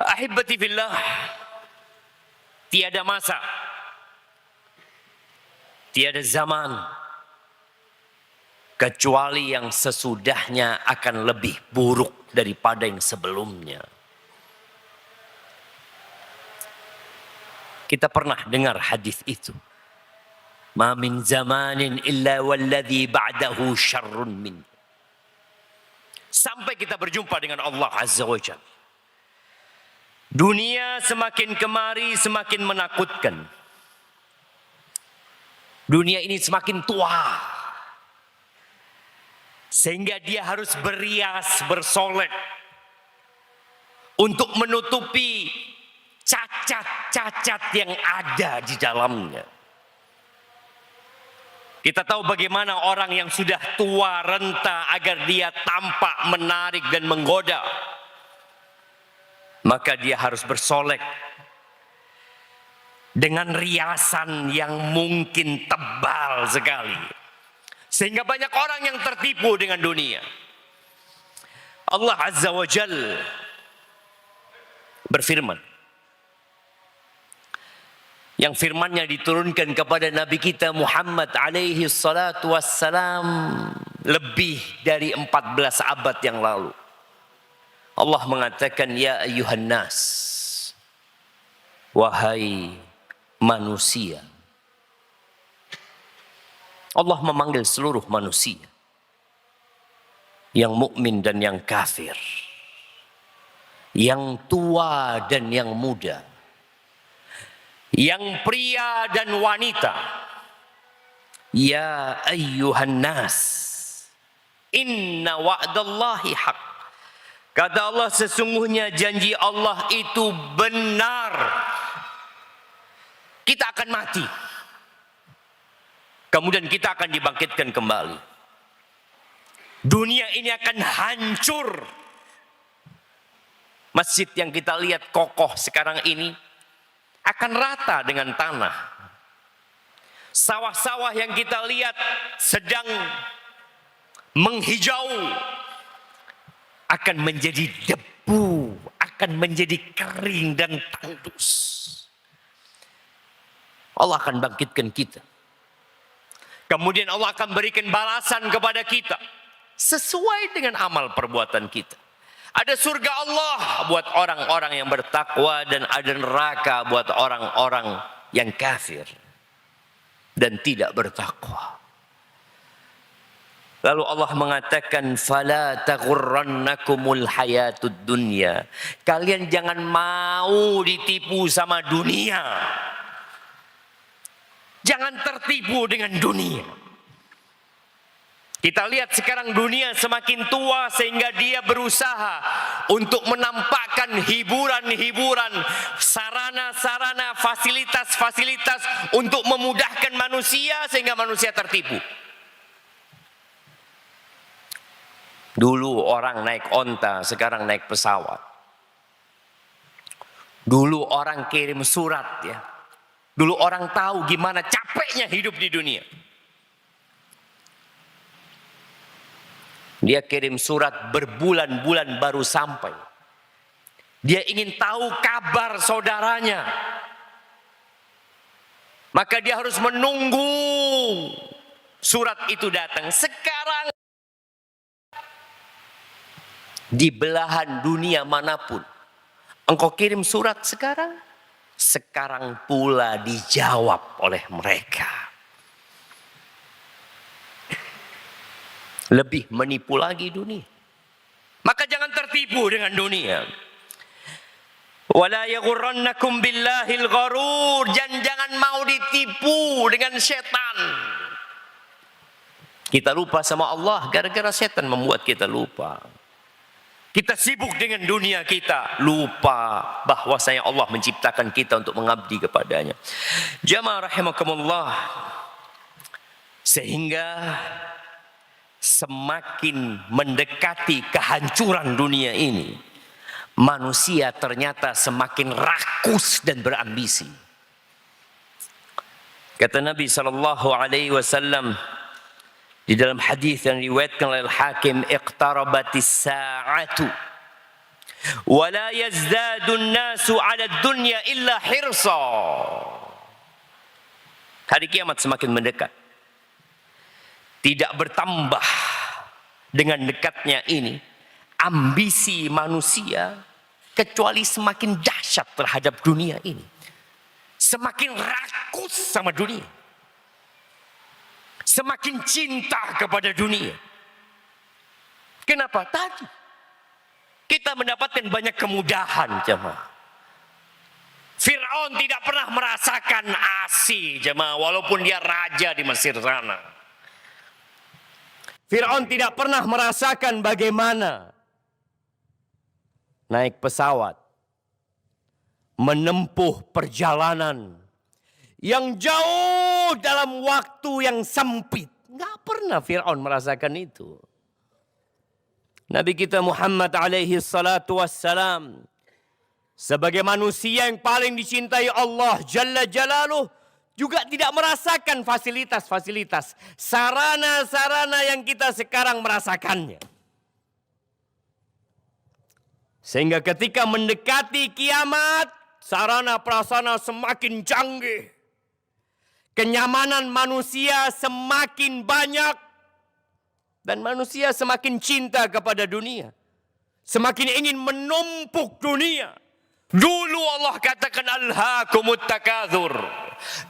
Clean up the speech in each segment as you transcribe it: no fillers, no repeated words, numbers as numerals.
Ahibati fillah, tiada masa, tiada zaman kecuali yang sesudahnya akan lebih buruk daripada yang sebelumnya. Kita pernah dengar hadis itu. Ma min zamanin illa walladhi ba'dahu syarrun min. Sampai kita berjumpa dengan Allah Azza wa Jalla. Dunia semakin kemari semakin menakutkan. Dunia ini semakin tua. Sehingga dia harus berias, bersolek. Untuk menutupi cacat-cacat yang ada di dalamnya. Kita tahu bagaimana orang yang sudah tua renta agar dia tampak menarik dan menggoda. Maka dia harus bersolek dengan riasan yang mungkin tebal sekali. Sehingga banyak orang yang tertipu dengan dunia. Allah Azza wa Jalla berfirman. Yang firmannya diturunkan kepada Nabi kita Muhammad alaihi salatu wassalam lebih dari 14 abad yang lalu. Allah mengatakan, ya ayyuhan nas, wahai manusia. Allah memanggil seluruh manusia, yang mukmin dan yang kafir, yang tua dan yang muda, yang pria dan wanita. Ya ayyuhan nas, inna wa'dallahi haq. Kata Allah, sesungguhnya janji Allah itu benar. Kita akan mati. Kemudian kita akan dibangkitkan kembali. Dunia ini akan hancur. Masjid yang kita lihat kokoh sekarang ini akan rata dengan tanah. Sawah-sawah yang kita lihat sedang menghijau akan menjadi debu, akan menjadi kering dan tandus. Allah akan bangkitkan kita. Kemudian Allah akan berikan balasan kepada kita sesuai dengan amal perbuatan kita. Ada surga Allah buat orang-orang yang bertakwa dan ada neraka buat orang-orang yang kafir dan tidak bertakwa. Lalu Allah mengatakan, fala taghurrannakumul hayatud dunya. Kalian jangan mau ditipu sama dunia. Jangan tertipu dengan dunia. Kita lihat sekarang dunia semakin tua sehingga dia berusaha untuk menampakkan hiburan-hiburan, sarana-sarana, fasilitas-fasilitas untuk memudahkan manusia sehingga manusia tertipu. Dulu orang naik onta, sekarang naik pesawat. Dulu orang kirim surat ya. Dulu orang tahu gimana capeknya hidup di dunia. Dia kirim surat berbulan-bulan baru sampai. Dia ingin tahu kabar saudaranya. Maka dia harus menunggu surat itu datang. Sekarang di belahan dunia manapun engkau kirim surat sekarang pula dijawab oleh mereka. Lebih menipu lagi dunia. Maka jangan tertipu dengan dunia. Wala yaghurrannakum billahil gharur. Jangan mau ditipu dengan setan. Kita lupa sama Allah gara-gara setan membuat kita lupa. Kita sibuk dengan dunia kita, lupa bahwasanya Allah menciptakan kita untuk mengabdi kepadanya. Jamaah rahimakumullah. Sehingga semakin mendekati kehancuran dunia ini, manusia ternyata semakin rakus dan berambisi. Kata Nabi SAW di dalam hadis yang diriwayatkan oleh Al-Hakim, iqtarabatis sa'atu Wala yazdadun nasu 'ala dunya illa hirsa. Hari kiamat semakin mendekat. Tidak bertambah dengan dekatnya ini ambisi manusia kecuali semakin dahsyat terhadap dunia ini. Semakin rakus sama dunia. Semakin cinta kepada dunia. Kenapa? Tadi kita mendapatkan banyak kemudahan, jemaah. Fir'aun tidak pernah merasakan ASI, jemaah, walaupun dia raja di Mesir sana. Fir'aun tidak pernah merasakan bagaimana naik pesawat, menempuh perjalanan yang jauh dalam waktu yang sempit. Nggak pernah Fir'aun merasakan itu. Nabi kita Muhammad alaihi salatu wassalam, sebagai manusia yang paling dicintai Allah Jalla Jalaluh, juga tidak merasakan fasilitas-fasilitas, sarana-sarana yang kita sekarang merasakannya. Sehingga ketika mendekati kiamat, sarana prasarana semakin canggih. Kenyamanan manusia semakin banyak. Dan manusia semakin cinta kepada dunia. Semakin ingin menumpuk dunia. Dulu Allah katakan alhaakumut takatsur.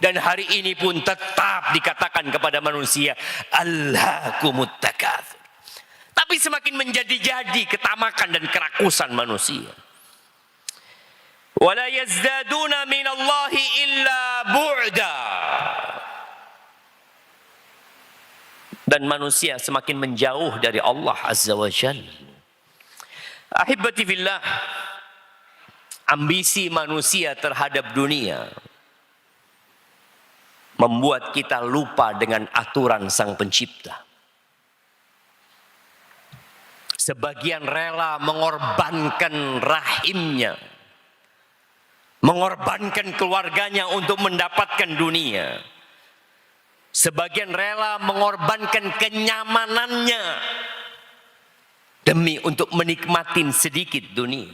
Dan hari ini pun tetap dikatakan kepada manusia alhaakumut takatsur. Tapi semakin menjadi-jadi ketamakan dan kerakusan manusia. Wala yazdaduna minallahi illa bu'da. Dan manusia semakin menjauh dari Allah Azza wa Jalla. Ahibati fillah, ambisi manusia terhadap dunia membuat kita lupa dengan aturan Sang Pencipta. Sebagian rela mengorbankan rahimnya, mengorbankan keluarganya untuk mendapatkan dunia. Sebagian rela mengorbankan kenyamanannya demi untuk menikmati sedikit dunia.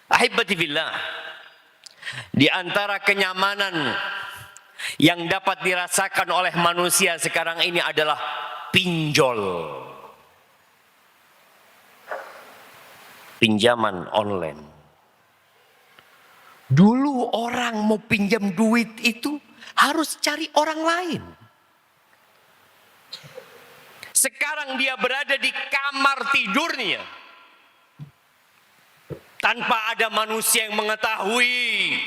Ahibati billah, di antara kenyamanan yang dapat dirasakan oleh manusia sekarang ini adalah pinjol. Pinjaman online. Dulu orang mau pinjam duit itu harus cari orang lain. Sekarang dia berada di kamar tidurnya tanpa ada manusia yang mengetahui.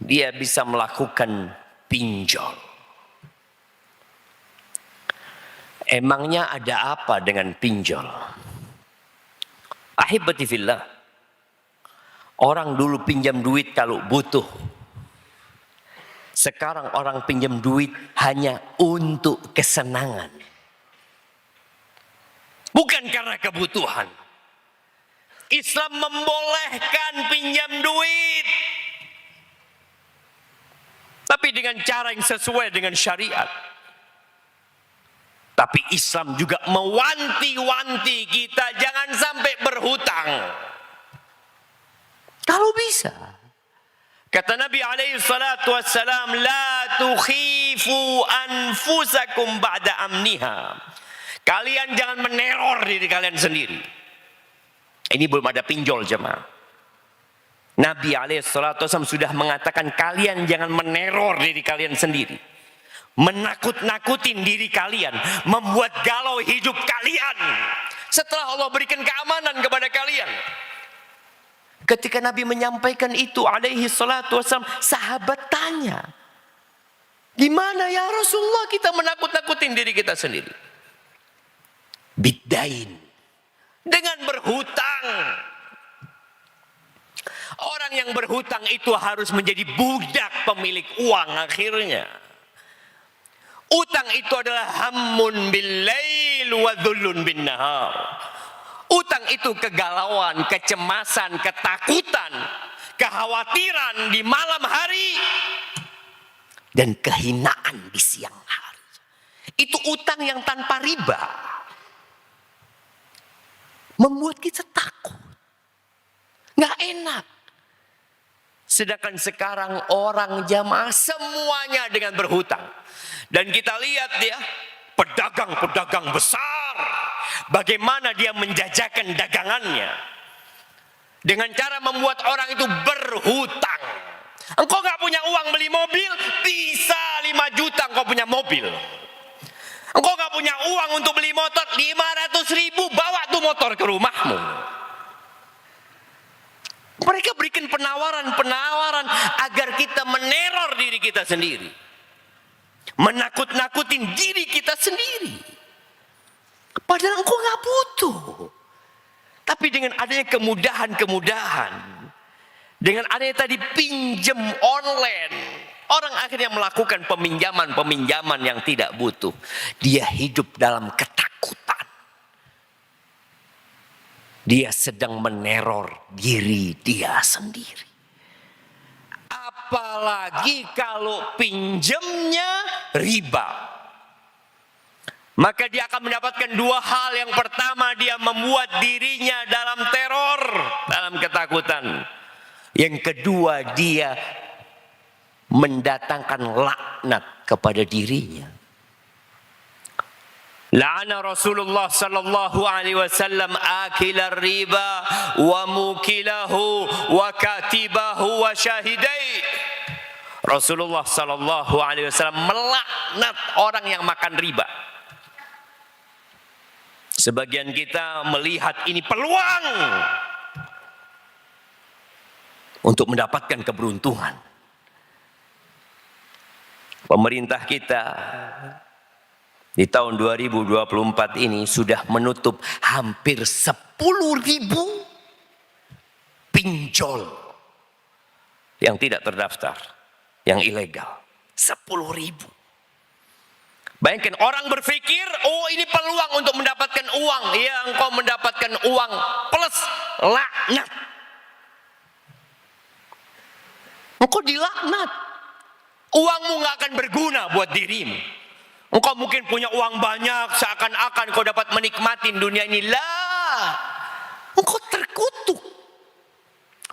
Dia bisa melakukan pinjol. Emangnya ada apa dengan pinjol? Ahibati fillah, orang dulu pinjam duit kalau butuh. Sekarang orang pinjam duit hanya untuk kesenangan. Bukan karena kebutuhan. Islam membolehkan pinjam duit. Tapi dengan cara yang sesuai dengan syariat. Tapi Islam juga mewanti-wanti kita jangan sampai berhutang. Kalau bisa. Kata Nabi alaihi salatu wassalam, la tukhifu anfusakum ba'da amniha. Kalian jangan meneror diri kalian sendiri. Ini belum ada pinjol, jemaah. Nabi alaihi salatu wassalam sudah mengatakan kalian jangan meneror diri kalian sendiri. Menakut-nakutin diri kalian, membuat galau hidup kalian. Setelah Allah berikan keamanan kepada kalian. Ketika Nabi menyampaikan itu alaihi salatu wassalam, sahabat tanya, gimana ya Rasulullah kita menakut-nakutin diri kita sendiri? Biddain, dengan berhutang. Orang yang berhutang itu harus menjadi budak pemilik uang akhirnya. Utang itu adalah hammun bil lail wa dhullun bin nahar. Utang itu kegalauan, kecemasan, ketakutan, kekhawatiran di malam hari, dan kehinaan di siang hari. Itu utang yang tanpa riba. membuat kita takut. Nggak enak. Sedangkan sekarang orang jamaah semuanya dengan berhutang. Dan kita lihat ya, pedagang-pedagang besar, bagaimana dia menjajakan dagangannya. Dengan cara membuat orang itu berhutang. Engkau nggak punya uang beli mobil, bisa 5 juta engkau punya mobil. Engkau nggak punya uang untuk beli motor, 500.000, bawa tuh motor ke rumahmu. Mereka berikan penawaran-penawaran agar kita meneror diri kita sendiri. Menakut-nakutin diri kita sendiri. Padahal engkau nggak butuh. Tapi dengan adanya kemudahan-kemudahan, dengan adanya tadi pinjam online, orang akhirnya melakukan peminjaman-peminjaman yang tidak butuh. Dia hidup dalam ketakutan. Dia sedang meneror diri dia sendiri. Apalagi kalau pinjamnya riba. Maka dia akan mendapatkan 2 hal. Yang pertama, dia membuat dirinya dalam teror, dalam ketakutan. Yang kedua, dia mendatangkan laknat kepada dirinya. La'ana Rasulullah sallallahu alaihi wasallam akilar riba wa mukilahu wa katibahu wa syahidai. Rasulullah sallallahu alaihi wasallam melaknat orang yang makan riba. Sebagian kita melihat ini peluang untuk mendapatkan keberuntungan. Pemerintah kita di tahun 2024 ini sudah menutup hampir 10.000 pinjol yang tidak terdaftar, yang ilegal. 10.000. Bayangkan orang berpikir, oh ini peluang untuk mendapatkan uang. Ya, engkau mendapatkan uang plus laknat. Engkau dilaknat. Uangmu nggak akan berguna buat dirimu. Engkau mungkin punya uang banyak, seakan-akan kau dapat menikmati dunia ini. Lah, engkau terkutuk.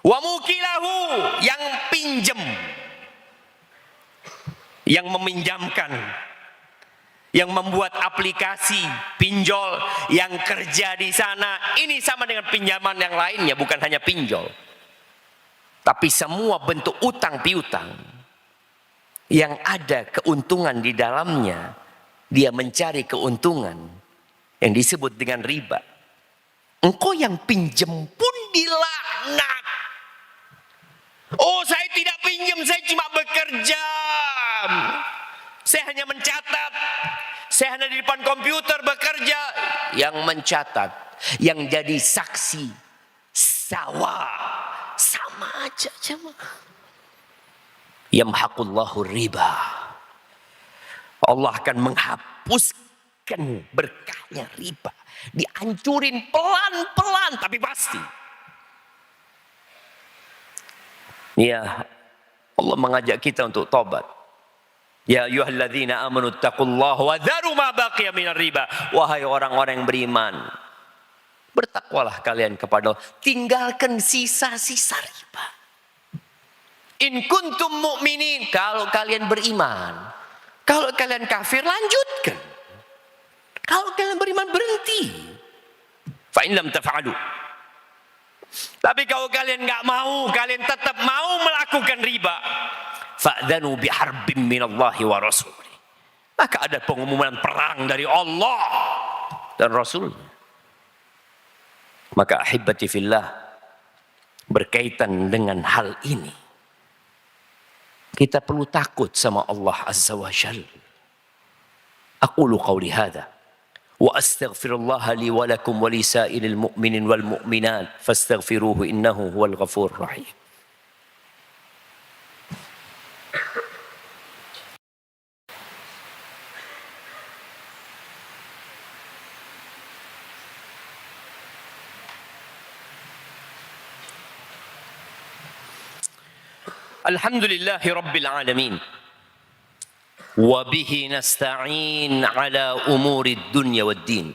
Wa mukilahu, yang pinjam, yang meminjamkan, yang membuat aplikasi pinjol, yang kerja di sana. Ini sama dengan pinjaman yang lainnya, bukan hanya pinjol, tapi semua bentuk utang piutang yang ada keuntungan di dalamnya. Dia mencari keuntungan yang disebut dengan riba. Engkau yang pinjam pun dilaknat. Oh, saya tidak pinjam, saya cuma bekerja. Saya hanya mencatat. Saya hanya di depan komputer bekerja. Yang mencatat, yang jadi saksi, sama aja jemaah. Yamhaqullahu riba. Allah akan menghapuskan berkahnya riba. Dihancurin pelan-pelan tapi pasti. Ya, Allah mengajak kita untuk tobat. Ya ayyuhalladzina amanu taqullaha wa dharu ma baqiya minar riba. Wahai orang-orang yang beriman, bertakwalah kalian kepada Allah. Tinggalkan sisa-sisa riba. In kuntum mu'minin, kalau kalian beriman. Kalau kalian kafir, lanjutkan. Kalau kalian beriman, berhenti. Fa in lam taf'alu. Tapi kalau kalian nggak mau, kalian tetap mau melakukan riba, fa'dzanu biharbin minallahi wa rasulih. Maka ada pengumuman perang dari Allah dan Rasul. Maka ahibati fillah, berkaitan dengan hal ini, kita perlu takut sama Allah Azza wa Jalla. Aqulu qawli hadha wa astaghfirullah li wa lakum wa li sa'iril mu'minin wal mu'minat fastaghfiruhu innahu huwal ghafurur rahim. Alhamdulillahi Rabbil Alamin. Wa bihi nasta'in ala umuri dunya wad din.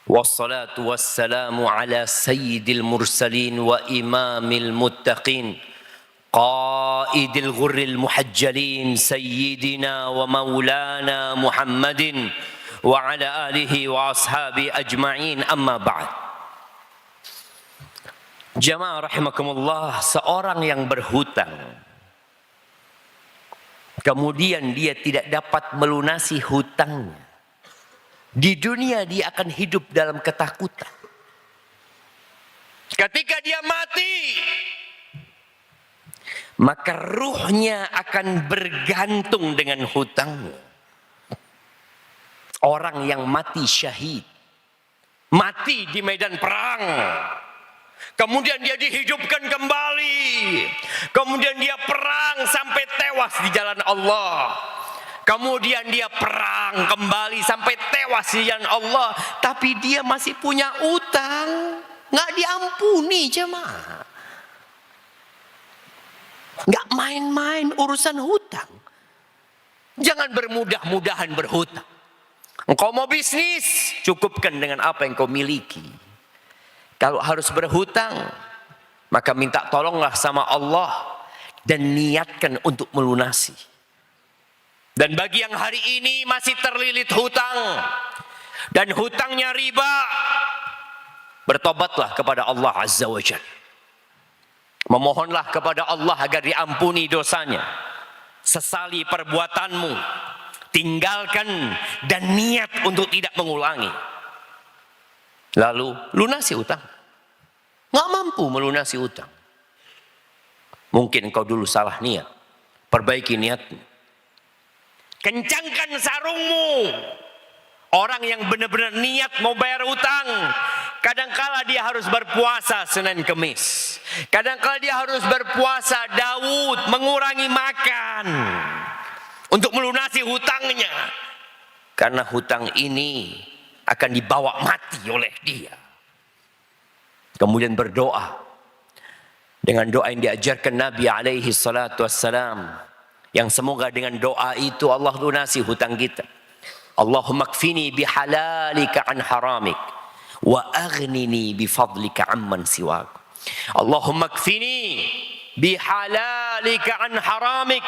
Wassalatu wassalamu ala sayyidil mursalin wa imamil muttaqin qaidil ghurril muhajjalin sayyidina wa maulana Muhammadin wa ala alihi wa ashabi ajma'in, amma ba'd. Jamaah rahimakumullah, seorang yang berhutang kemudian dia tidak dapat melunasi hutangnya, di dunia dia akan hidup dalam ketakutan. Ketika dia mati, maka ruhnya akan bergantung dengan hutangnya. Orang yang mati syahid, mati di medan perang, kemudian dia dihidupkan kembali, kemudian dia perang sampai tewas di jalan Allah, kemudian dia perang kembali sampai tewas di jalan Allah, tapi dia masih punya utang, nggak diampuni jemaah. Nggak main-main urusan hutang. Jangan bermudah-mudahan berhutang. Engkau mau bisnis, cukupkan dengan apa yang kau miliki. Kalau harus berhutang, maka minta tolonglah sama Allah dan niatkan untuk melunasi. Dan bagi yang hari ini masih terlilit hutang dan hutangnya riba, bertobatlah kepada Allah Azza wa Jalla. Memohonlah kepada Allah agar diampuni dosanya. Sesali perbuatanmu, tinggalkan dan niat untuk tidak mengulangi. Lalu lunasi utang. Nggak mampu melunasi utang. Mungkin engkau dulu salah niat. Perbaiki niatmu. Kencangkan sarungmu. Orang yang benar-benar niat mau bayar utang, kadangkala dia harus berpuasa Senin Kemis. Kadangkala dia harus berpuasa Daud, mengurangi makan untuk melunasi hutangnya. Karena hutang ini akan dibawa mati oleh dia. Kemudian berdoa dengan doa yang diajarkan Nabi alaihi salatu wassalam, yang semoga dengan doa itu Allah lunasi hutang kita. Allahumma kfini bihalalika an haramik wa aghnini bifadlika amman siwak. Allahumma kfini bihalalika an haramik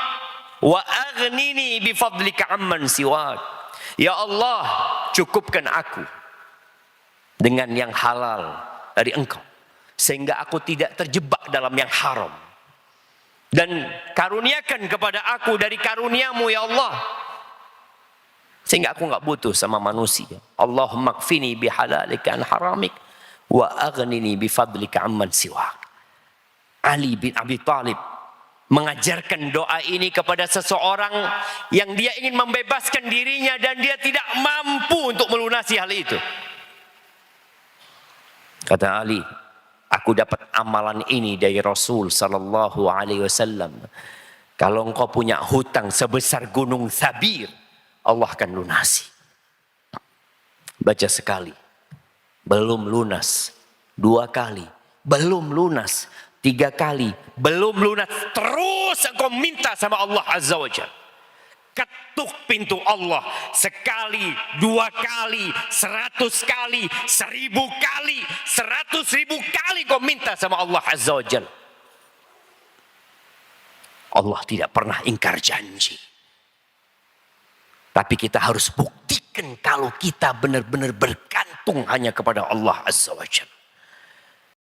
wa aghnini bifadlika amman siwak. Ya Allah, cukupkan aku dengan yang halal dari Engkau, sehingga aku tidak terjebak dalam yang haram. Dan karuniakan kepada aku dari karuniamu ya Allah, sehingga aku nggak butuh sama manusia. Allahumma kfini bihalalika an haramik wa aghnini bifadlika amman siwak. Ali bin Abi Thalib mengajarkan doa ini kepada seseorang yang dia ingin membebaskan dirinya dan dia tidak mampu untuk melunasi hal itu. Kata Ali, aku dapat amalan ini dari Rasul sallallahu alaihi wasallam. Kalau engkau punya hutang sebesar gunung Thabir, Allah akan lunasi. Baca sekali, belum lunas. 2 kali, belum lunas. 3 kali, belum lunas. Terus engkau minta sama Allah Azza wa Jalla. Ketuk pintu Allah sekali, 2 kali, 100 kali, 1000 kali, 100.000 kali kau minta sama Allah Azza wa Jalla. Allah tidak pernah ingkar janji. Tapi kita harus buktikan kalau kita benar-benar bergantung hanya kepada Allah Azza wa Jalla.